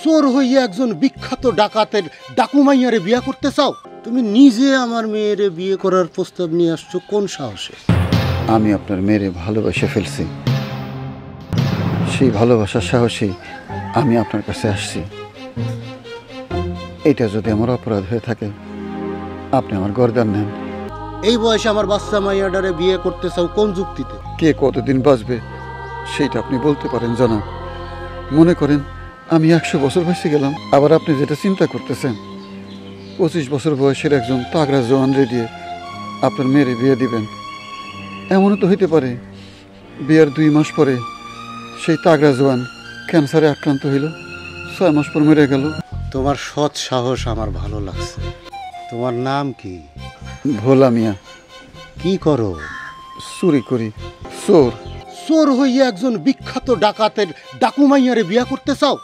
চোর হইয়া একজন বিখ্যাত ডাকাতের ডাকুমাইয়ারে বিয়ে করতে চাও? তুমি নিজে আমার মেয়েরে বিয়ে করার প্রস্তাব নিয়ে আসছো কোন সাহসে? আমি আপনার মেয়েরে ভালোবেসে ফেলছি, সেই ভালোবাসার সাহসে আমি আপনার কাছে আসছি। এটা যদি আমার অপরাধ হয়ে থাকে আপনি আমার গর্দান নেন। এই বয়সে আমার বাচ্চা মাইয়াডারে বিয়ে করতে চাও কোন যুক্তিতে? কে কতদিন বাঁচবে সেইটা আপনি বলতে পারেন জনাব। মনে করেন আমি 100 বছর বেঁচে গেলাম, আবার আপনি যেটা চিন্তা করতেছেন 25 বছর বয়সের একজন তাগড়া জওয়ানরে দিয়ে আপনার মেয়েরে বিয়ে দিবেন, এমনও তো হইতে পারে বিয়ের 2 মাস পরে সেই তাগড়া জওয়ান ক্যান্সারে আক্রান্ত হইল, 6 মাস পর মেরে গেল। তোমার সৎ সাহস আমার ভালো লাগছে। তোমার নাম কি? ভোলা মিয়া। কি করো? চুরি করি। চোর। চোর হইয়া একজন বিখ্যাত ডাকাতের ডাকুমাইয়ারে বিয়ে করতে চাও?